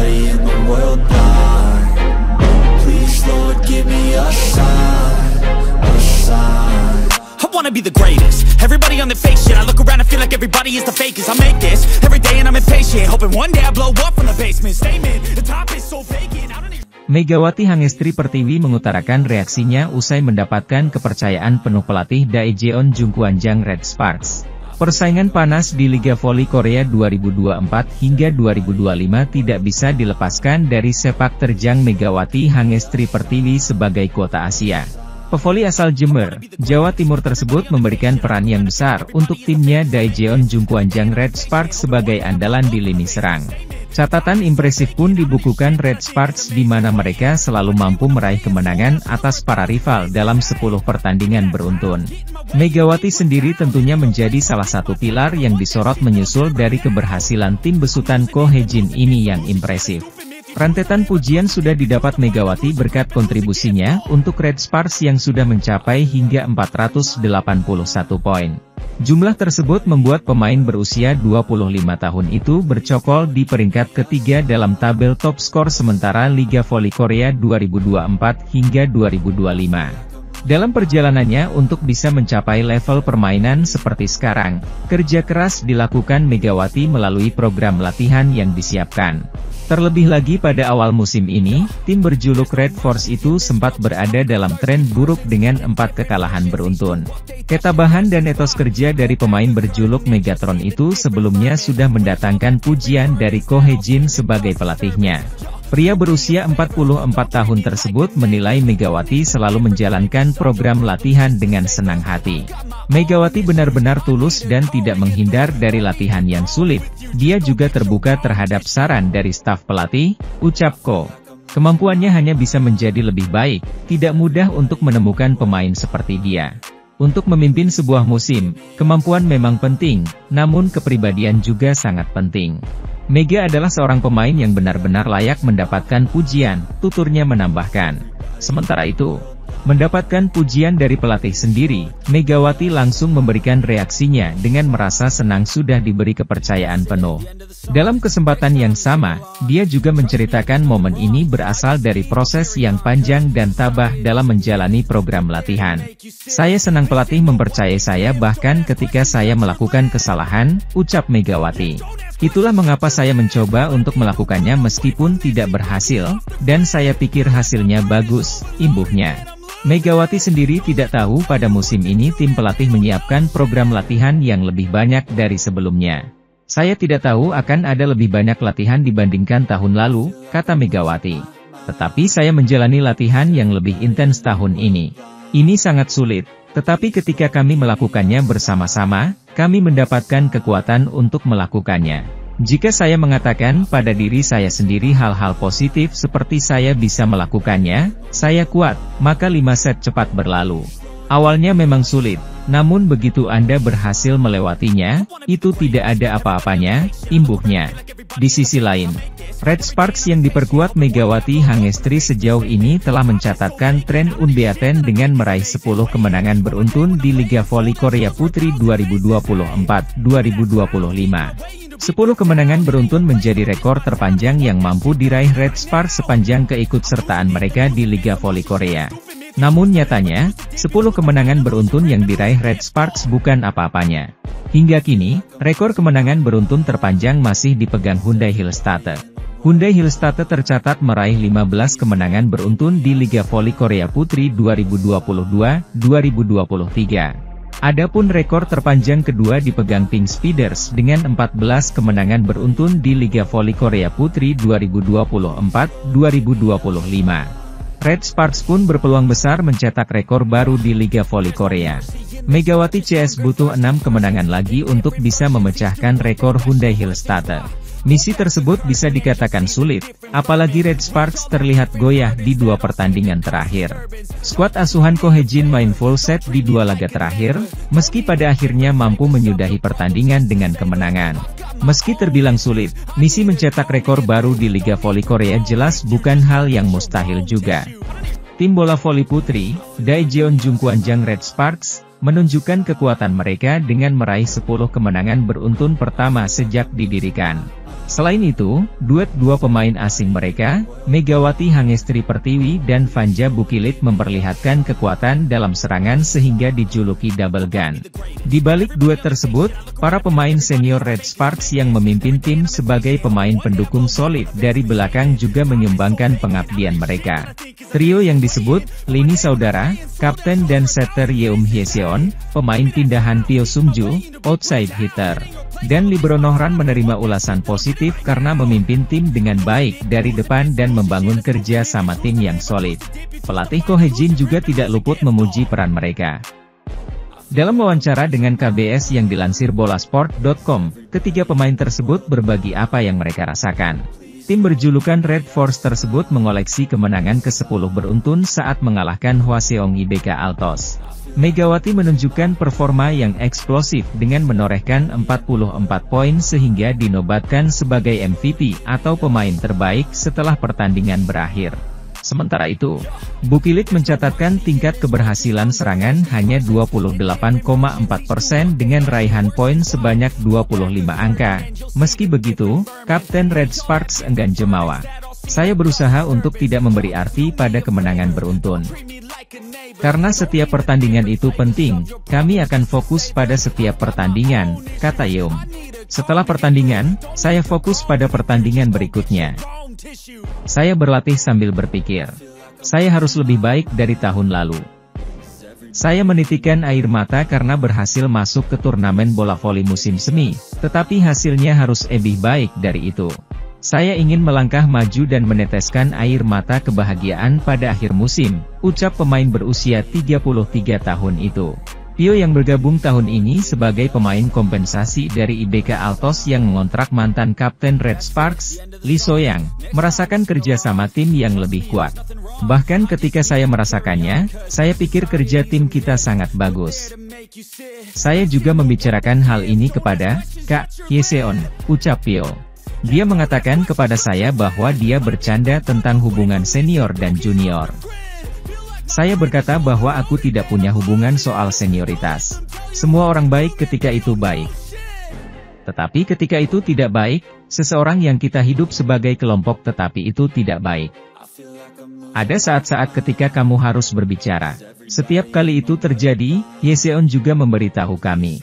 everybody in the world blind. Please Lord give me a sign, a sign. I wanna be the greatest. Everybody on the fake shit. I look around and feel like everybody is the fakest. I make this every day and I'm impatient, hoping one day I blow up from the basement. Statement, the top is so vacant. I don't even... Megawati Hangestri Pertiwi mengutarakan reaksinya usai mendapatkan kepercayaan penuh pelatih Daejeon Jungkwanjang Red Sparks. Persaingan panas di Liga Voli Korea 2024 hingga 2025 tidak bisa dilepaskan dari sepak terjang Megawati Hangestri Pertiwi sebagai kuota Asia. Pevoli asal Jember, Jawa Timur tersebut memberikan peran yang besar untuk timnya Daejeon Jungkwanjang Red Sparks sebagai andalan di lini serang. Catatan impresif pun dibukukan Red Sparks di mana mereka selalu mampu meraih kemenangan atas para rival dalam 10 pertandingan beruntun. Megawati sendiri tentunya menjadi salah satu pilar yang disorot menyusul dari keberhasilan tim besutan Ko Hye-jin ini yang impresif. Rentetan pujian sudah didapat Megawati berkat kontribusinya untuk Red Sparks yang sudah mencapai hingga 481 poin. Jumlah tersebut membuat pemain berusia 25 tahun itu bercokol di peringkat ketiga dalam tabel top skor sementara Liga Voli Korea 2024 hingga 2025. Dalam perjalanannya untuk bisa mencapai level permainan seperti sekarang, kerja keras dilakukan Megawati melalui program latihan yang disiapkan. Terlebih lagi pada awal musim ini, tim berjuluk Red Force itu sempat berada dalam tren buruk dengan 4 kekalahan beruntun. Ketabahan dan etos kerja dari pemain berjuluk Megatron itu sebelumnya sudah mendatangkan pujian dari Ko Hye-jin sebagai pelatihnya. Pria berusia 44 tahun tersebut menilai Megawati selalu menjalankan program latihan dengan senang hati. Megawati benar-benar tulus dan tidak menghindar dari latihan yang sulit. Dia juga terbuka terhadap saran dari staf pelatih, ucap Ko. Kemampuannya hanya bisa menjadi lebih baik, tidak mudah untuk menemukan pemain seperti dia. Untuk memimpin sebuah musim, kemampuan memang penting, namun kepribadian juga sangat penting. Mega adalah seorang pemain yang benar-benar layak mendapatkan pujian, tuturnya menambahkan. Sementara itu, mendapatkan pujian dari pelatih sendiri, Megawati langsung memberikan reaksinya dengan merasa senang sudah diberi kepercayaan penuh. Dalam kesempatan yang sama, dia juga menceritakan momen ini berasal dari proses yang panjang dan tabah dalam menjalani program latihan. Saya senang pelatih mempercayai saya bahkan ketika saya melakukan kesalahan, ucap Megawati. Itulah mengapa saya mencoba untuk melakukannya meskipun tidak berhasil, dan saya pikir hasilnya bagus, imbuhnya. Megawati sendiri tidak tahu pada musim ini tim pelatih menyiapkan program latihan yang lebih banyak dari sebelumnya. Saya tidak tahu akan ada lebih banyak latihan dibandingkan tahun lalu, kata Megawati. Tetapi saya menjalani latihan yang lebih intens tahun ini. Ini sangat sulit, tetapi ketika kami melakukannya bersama-sama, kami mendapatkan kekuatan untuk melakukannya. Jika saya mengatakan pada diri saya sendiri hal-hal positif seperti saya bisa melakukannya, saya kuat, maka 5 set cepat berlalu. Awalnya memang sulit, namun begitu Anda berhasil melewatinya, itu tidak ada apa-apanya, imbuhnya. Di sisi lain, Red Sparks yang diperkuat Megawati Hangestri sejauh ini telah mencatatkan tren unbeaten dengan meraih 10 kemenangan beruntun di Liga Voli Korea Putri 2024-2025. 10 kemenangan beruntun menjadi rekor terpanjang yang mampu diraih Red Sparks sepanjang keikutsertaan mereka di Liga Voli Korea. Namun nyatanya, 10 kemenangan beruntun yang diraih Red Sparks bukan apa-apanya. Hingga kini, rekor kemenangan beruntun terpanjang masih dipegang Hyundai Hillstatte. Hyundai Hillstatte tercatat meraih 15 kemenangan beruntun di Liga Voli Korea Putri 2022-2023. Adapun rekor terpanjang kedua dipegang Pink Speeders dengan 14 kemenangan beruntun di Liga Voli Korea Putri 2024-2025. Red Sparks pun berpeluang besar mencetak rekor baru di Liga Voli Korea. Megawati CS butuh 6 kemenangan lagi untuk bisa memecahkan rekor Hyundai Hillstatte. Misi tersebut bisa dikatakan sulit, apalagi Red Sparks terlihat goyah di 2 pertandingan terakhir. Skuad asuhan Ko Hye-jin main full set di 2 laga terakhir, meski pada akhirnya mampu menyudahi pertandingan dengan kemenangan. Meski terbilang sulit, misi mencetak rekor baru di Liga Voli Korea jelas bukan hal yang mustahil juga. Tim bola voli putri, Daejeon Jungkwanjang Red Sparks, menunjukkan kekuatan mereka dengan meraih 10 kemenangan beruntun pertama sejak didirikan. Selain itu, duet dua pemain asing mereka, Megawati Hangestri Pertiwi dan Vanja Bukilit memperlihatkan kekuatan dalam serangan sehingga dijuluki double gun. Di balik duet tersebut, para pemain senior Red Sparks yang memimpin tim sebagai pemain pendukung solid dari belakang juga menyumbangkan pengabdian mereka. Trio yang disebut, lini saudara, kapten dan setter Yeum Hyeseon, pemain pindahan Pyo Sungju, outside hitter, dan libero Nohran menerima ulasan positif karena memimpin tim dengan baik dari depan dan membangun kerja sama tim yang solid. Pelatih Ko Hye-jin juga tidak luput memuji peran mereka. Dalam wawancara dengan KBS yang dilansir bolasport.com, ketiga pemain tersebut berbagi apa yang mereka rasakan. Tim berjulukan Red Force tersebut mengoleksi kemenangan ke-10 beruntun saat mengalahkan Hwaseong IBK Altos. Megawati menunjukkan performa yang eksplosif dengan menorehkan 44 poin sehingga dinobatkan sebagai MVP atau pemain terbaik setelah pertandingan berakhir. Sementara itu, Bukilit mencatatkan tingkat keberhasilan serangan hanya 28,4% dengan raihan poin sebanyak 25 angka. Meski begitu, Kapten Red Sparks enggan jemawa. Saya berusaha untuk tidak memberi arti pada kemenangan beruntun. Karena setiap pertandingan itu penting, kami akan fokus pada setiap pertandingan, kata Yeum. Setelah pertandingan, saya fokus pada pertandingan berikutnya. Saya berlatih sambil berpikir, saya harus lebih baik dari tahun lalu. Saya menitikan air mata karena berhasil masuk ke turnamen bola voli musim semi, tetapi hasilnya harus lebih baik dari itu. Saya ingin melangkah maju dan meneteskan air mata kebahagiaan pada akhir musim, ucap pemain berusia 33 tahun itu. Pyo yang bergabung tahun ini sebagai pemain kompensasi dari IBK Altos yang mengontrak mantan kapten Red Sparks, Lee So-yang, merasakan kerjasama tim yang lebih kuat. Bahkan ketika saya merasakannya, saya pikir kerja tim kita sangat bagus. Saya juga membicarakan hal ini kepada Kak Hyeseon, ucap Pyo. Dia mengatakan kepada saya bahwa dia bercanda tentang hubungan senior dan junior. Saya berkata bahwa aku tidak punya hubungan soal senioritas. Semua orang baik ketika itu baik. Tetapi ketika itu tidak baik, seseorang yang kita hidup sebagai kelompok tetapi itu tidak baik. Ada saat-saat ketika kamu harus berbicara. Setiap kali itu terjadi, Hyeseon juga memberitahu kami.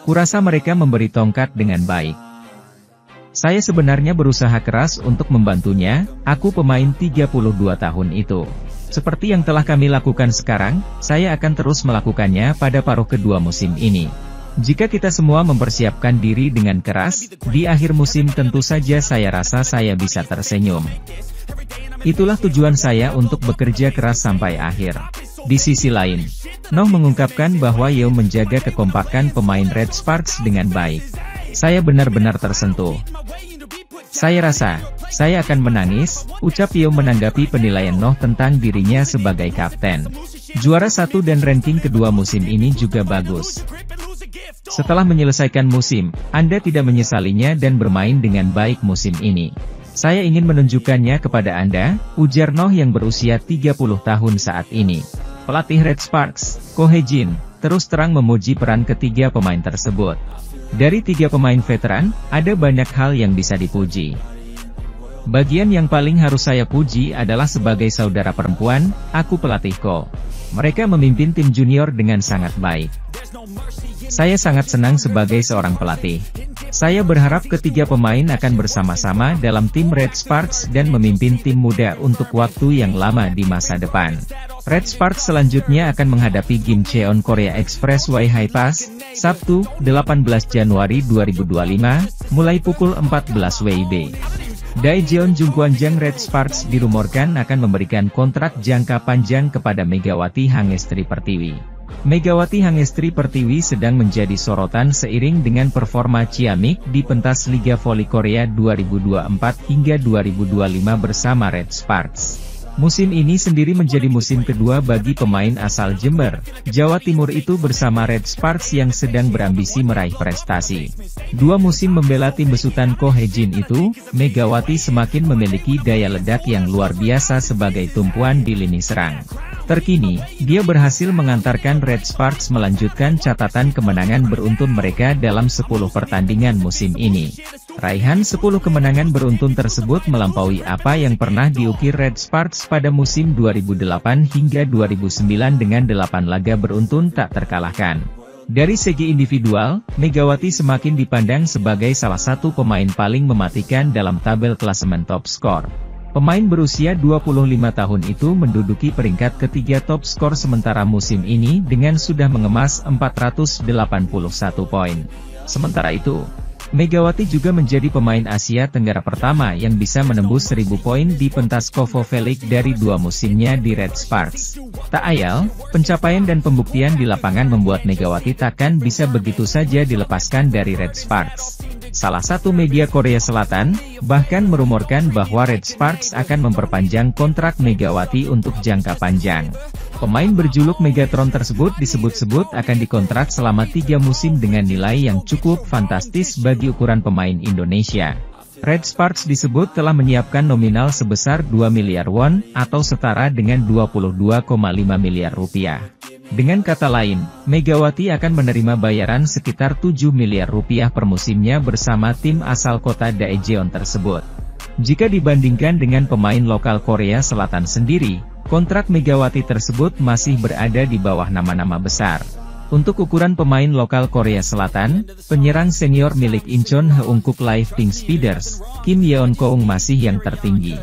Kurasa mereka memberi tongkat dengan baik. Saya sebenarnya berusaha keras untuk membantunya, aku pemain 32 tahun itu. Seperti yang telah kami lakukan sekarang, saya akan terus melakukannya pada paruh kedua musim ini. Jika kita semua mempersiapkan diri dengan keras, di akhir musim tentu saja saya rasa saya bisa tersenyum. Itulah tujuan saya untuk bekerja keras sampai akhir. Di sisi lain, Noh mengungkapkan bahwa Yeum menjaga kekompakan pemain Red Sparks dengan baik. Saya benar-benar tersentuh. Saya rasa, saya akan menangis, ucap Yeum menanggapi penilaian Noh tentang dirinya sebagai kapten. Juara 1 dan ranking kedua musim ini juga bagus. Setelah menyelesaikan musim, Anda tidak menyesalinya dan bermain dengan baik musim ini. Saya ingin menunjukkannya kepada Anda, ujar Noh yang berusia 30 tahun saat ini. Pelatih Red Sparks, Ko Hye-jin, terus terang memuji peran ketiga pemain tersebut. Dari 3 pemain veteran, ada banyak hal yang bisa dipuji. Bagian yang paling harus saya puji adalah sebagai saudara perempuan, aku pelatih Ko. Mereka memimpin tim junior dengan sangat baik. Saya sangat senang sebagai seorang pelatih. Saya berharap ketiga pemain akan bersama-sama dalam tim Red Sparks dan memimpin tim muda untuk waktu yang lama di masa depan. Red Sparks selanjutnya akan menghadapi Gimcheon Korea Expressway High Pass, Sabtu, 18 Januari 2025, mulai pukul 14 WIB. Daejeon Jungkwanjang Red Sparks dirumorkan akan memberikan kontrak jangka panjang kepada Megawati Hangestri Pertiwi. Megawati Hangestri Pertiwi sedang menjadi sorotan seiring dengan performa ciamik di pentas Liga Voli Korea 2024 hingga 2025 bersama Red Sparks. Musim ini sendiri menjadi musim kedua bagi pemain asal Jember, Jawa Timur itu bersama Red Sparks yang sedang berambisi meraih prestasi. 2 musim membela tim besutan Ko Hye-jin itu, Megawati semakin memiliki daya ledak yang luar biasa sebagai tumpuan di lini serang. Terkini, dia berhasil mengantarkan Red Sparks melanjutkan catatan kemenangan beruntun mereka dalam 10 pertandingan musim ini. Raihan 10 kemenangan beruntun tersebut melampaui apa yang pernah diukir Red Sparks pada musim 2008 hingga 2009 dengan 8 laga beruntun tak terkalahkan. Dari segi individual, Megawati semakin dipandang sebagai salah satu pemain paling mematikan dalam tabel klasemen top skor. Pemain berusia 25 tahun itu menduduki peringkat ketiga top skor sementara musim ini dengan sudah mengemas 481 poin. Sementara itu, Megawati juga menjadi pemain Asia Tenggara pertama yang bisa menembus 1000 poin di pentas Kovo Velik dari 2 musimnya di Red Sparks. Tak ayal, pencapaian dan pembuktian di lapangan membuat Megawati takkan bisa begitu saja dilepaskan dari Red Sparks. Salah satu media Korea Selatan, bahkan merumorkan bahwa Red Sparks akan memperpanjang kontrak Megawati untuk jangka panjang. Pemain berjuluk Megatron tersebut disebut-sebut akan dikontrak selama 3 musim dengan nilai yang cukup fantastis bagi ukuran pemain Indonesia. Red Sparks disebut telah menyiapkan nominal sebesar 2 miliar won, atau setara dengan 22,5 miliar rupiah. Dengan kata lain, Megawati akan menerima bayaran sekitar 7 miliar rupiah per musimnya bersama tim asal kota Daejeon tersebut. Jika dibandingkan dengan pemain lokal Korea Selatan sendiri, kontrak Megawati tersebut masih berada di bawah nama-nama besar. Untuk ukuran pemain lokal Korea Selatan, penyerang senior milik Incheon Heungkuk Live Pink Speeders, Kim Yeon Koung masih yang tertinggi.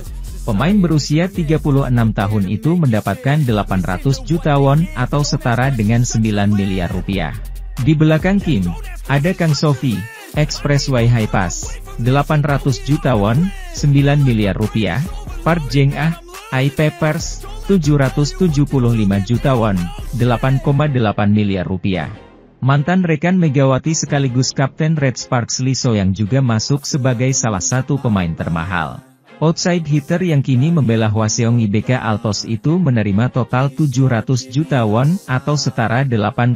Pemain berusia 36 tahun itu mendapatkan 800 juta won atau setara dengan 9 miliar rupiah. Di belakang Kim, ada Kang Sofi, Expressway Hi-Pass, 800 juta won, 9 miliar rupiah, Park Jeng-ah, I-Papers, 775 juta won, 8,8 miliar rupiah. Mantan rekan Megawati sekaligus Kapten Red Sparks Lee So yang juga masuk sebagai salah satu pemain termahal. Outside hitter yang kini membela Hwaseong IBK Altos itu menerima total 700 juta won, atau setara 8,1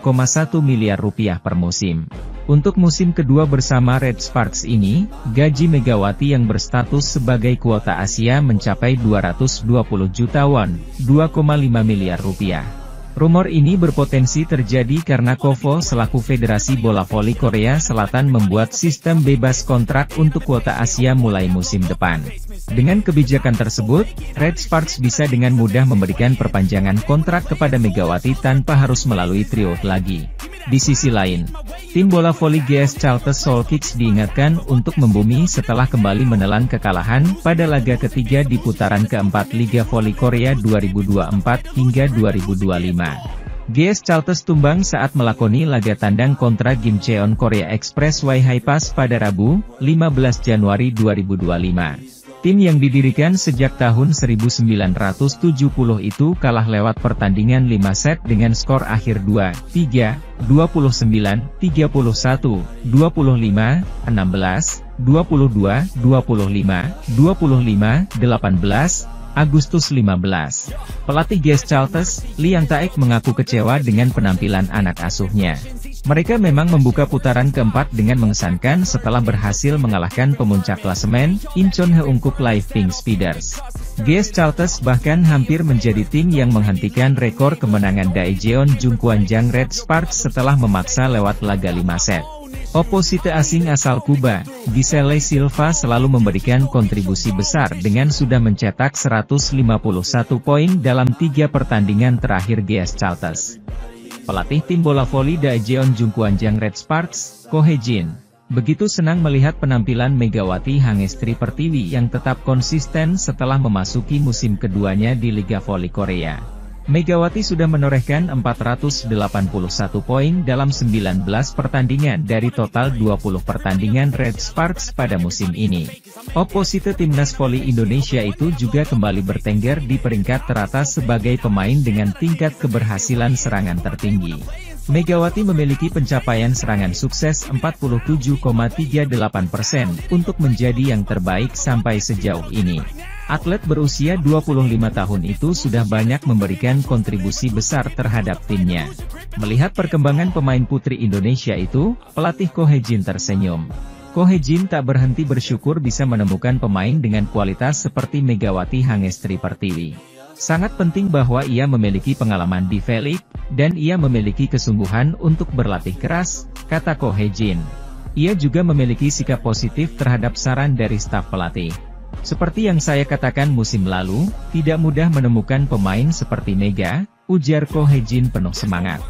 miliar rupiah per musim. Untuk musim kedua bersama Red Sparks ini, gaji Megawati yang berstatus sebagai kuota Asia mencapai 220 juta won, 2,5 miliar rupiah. Rumor ini berpotensi terjadi karena KOVO selaku Federasi Bola Voli Korea Selatan membuat sistem bebas kontrak untuk kuota Asia mulai musim depan. Dengan kebijakan tersebut, Red Sparks bisa dengan mudah memberikan perpanjangan kontrak kepada Megawati tanpa harus melalui trio lagi. Di sisi lain, tim bola voli GS Chalters Seoul Kicks diingatkan untuk membumi setelah kembali menelan kekalahan pada laga ketiga di putaran keempat Liga Voli Korea 2024 hingga 2025. GS Chalters tumbang saat melakoni laga tandang kontra Gimcheon Korea Expressway Hi-Pass pada Rabu, 15 Januari 2025. Tim yang didirikan sejak tahun 1970 itu kalah lewat pertandingan 5 set dengan skor akhir 2-3, 29, 31, 25, 16, 22, 25, 25, 18, Agustus 15. Pelatih GS Chalters, Lee Yang Taek mengaku kecewa dengan penampilan anak asuhnya. Mereka memang membuka putaran keempat dengan mengesankan setelah berhasil mengalahkan pemuncak klasemen, Incheon Heungkuk Live Pink Speeders. GS Chalters bahkan hampir menjadi tim yang menghentikan rekor kemenangan Daejeon Jungkwanjang Red Sparks setelah memaksa lewat laga 5 set. Oposite asing asal Kuba, Gisele Silva selalu memberikan kontribusi besar dengan sudah mencetak 151 poin dalam 3 pertandingan terakhir GS Chalters. Pelatih tim bola voli Daejeon Jungkwanjang Red Sparks, Ko Hae-jin, begitu senang melihat penampilan Megawati Hangestri Pertiwi yang tetap konsisten setelah memasuki musim keduanya di Liga Voli Korea. Megawati sudah menorehkan 481 poin dalam 19 pertandingan dari total 20 pertandingan Red Sparks pada musim ini. Oposite timnas voli Indonesia itu juga kembali bertengger di peringkat teratas sebagai pemain dengan tingkat keberhasilan serangan tertinggi. Megawati memiliki pencapaian serangan sukses 47,38% untuk menjadi yang terbaik sampai sejauh ini. Atlet berusia 25 tahun itu sudah banyak memberikan kontribusi besar terhadap timnya. Melihat perkembangan pemain putri Indonesia itu, pelatih Ko Hae-jin tersenyum. Ko Hae-jin tak berhenti bersyukur bisa menemukan pemain dengan kualitas seperti Megawati Hangestri Pertiwi. Sangat penting bahwa ia memiliki pengalaman di V-League, dan ia memiliki kesungguhan untuk berlatih keras, kata Ko Hae-jin. Ia juga memiliki sikap positif terhadap saran dari staf pelatih. Seperti yang saya katakan musim lalu, tidak mudah menemukan pemain seperti Mega, ujar Ko Hee-jin penuh semangat.